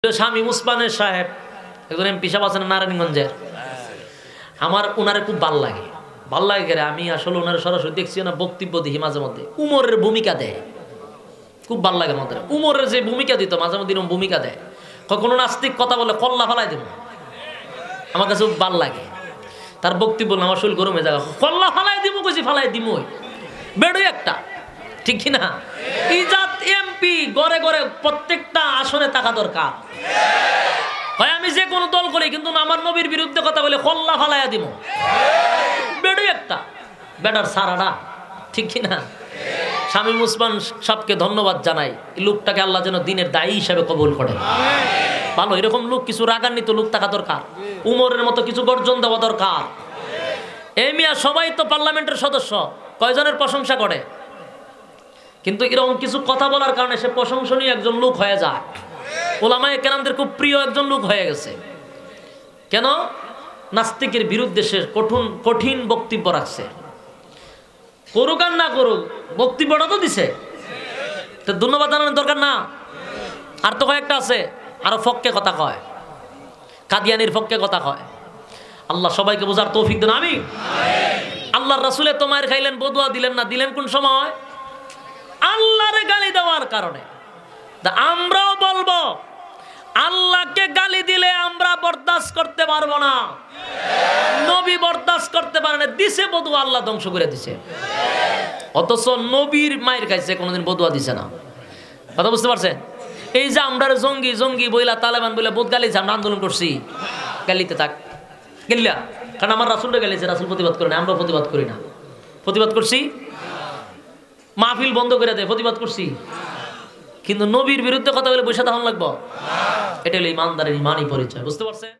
শামীম উসমানের সাহেব একজন এমপি সাহেব আছেন নারায়ণগঞ্জের। আমার ওনারে খুব ভাল লাগে গেলে আমি আসলে ওনার সরাসরি দেখছি না, বক্তব্য দেখি মাঝে মধ্যে উমরের ভূমিকা দেয়, খুব ভাল লাগে আমাদের। উমরের যে ভূমিকা দিত মাঝে মধ্যে ভূমিকা দেয়, কখনো নাস্তিক কথা বলে কল্লা ফালাই দিব, আমার কাছে খুব ভাল লাগে তার বক্তব্য। আমার শরীর গরমে জায়গা, কল্লা ফালাই দিব কইছি, ফালাই দিব বেড়ই একটা, ঠিক কিনা? ইজাত এমপি গড়ে গড়ে প্রত্যেকটা আসনে থাকা দরকার। হয় আমি যে কোনো দল করি, কিন্তু আমার নবীর বিরুদ্ধে কথা বলে কল্লা ফালাইয়া দিব, বেড়ই একটা বেটার সারাটা, ঠিক কিনা? শামীম উসমান সাহেবকে ধন্যবাদ জানাই। এই লোকটাকে আল্লাহ যেন দিনের দায়ী হিসাবে কবুল করে। ভালো এরকম লোক, কিছু রাগান্বিত লোক থাকা দরকার, উমরের মতো কিছু গর্জন দেওয়া দরকার। এই মিয়া সবাই তো পার্লামেন্টের সদস্য, কয়জনের প্রশংসা করে, কিন্তু এরকম কিছু কথা বলার কারণে সে প্রশংসনীয় একজন লোক হয়ে যায়। ওলামায়ে কেরামদের খুব প্রিয় একজন লোক হয়ে গেছে। কেন? নাস্তিকের বিরুদ্ধে সে কঠিন বক্তব্য রাখছে। করুক আর না করুক, বক্তব্যটা তো দিছে, তো ধন্যবাদ জানানোর দরকার না? আর তো কয়েকটা আছে আরো ফককে কথা কয়, কাদিয়ানির ফককে কথা কয়। আল্লাহ সবাইকে বোঝার তৌফিক দেন, আমিন। আল্লাহর রাসূলে তো মায়ের খাইলেন, বদুয়া দিলেন না, দিলেন কোন সময়? আল্লাহরে গালি দেওয়ার কারণে। আমরাও বলবো, আল্লাহকে গালি দিলে আমরা বরদাস্ত করতে পারবো না। নবী বরদাস্ত করতে পারে না, দিছে বদুয়া, আল্লাহ ধ্বংস করে দিছে। অথচ নবীর মায়ের খাইছে, কোনোদিন বদুয়া দিছে না। কথা বুঝতে পারছেন? এই যে আমরা জঙ্গি জঙ্গি বইলা, তালেবান বইলা বহুত গালিছে, আমরা আন্দোলন করছি, গালিতে থাক গেলিয়া, কারণ আমার রাসূলটা গালিছে, রাসূল প্রতিবাদ করে না, আমরা প্রতিবাদ করি না। প্রতিবাদ করছি, মাহফিল বন্ধ করে দেয়, প্রতিবাদ করছি, কিন্তু নবীর বিরুদ্ধে কথা বলে বসে তখন লাগবো। এটা হলো ইমানদারের ইমানই পরিচয়। বুঝতে পারছেন?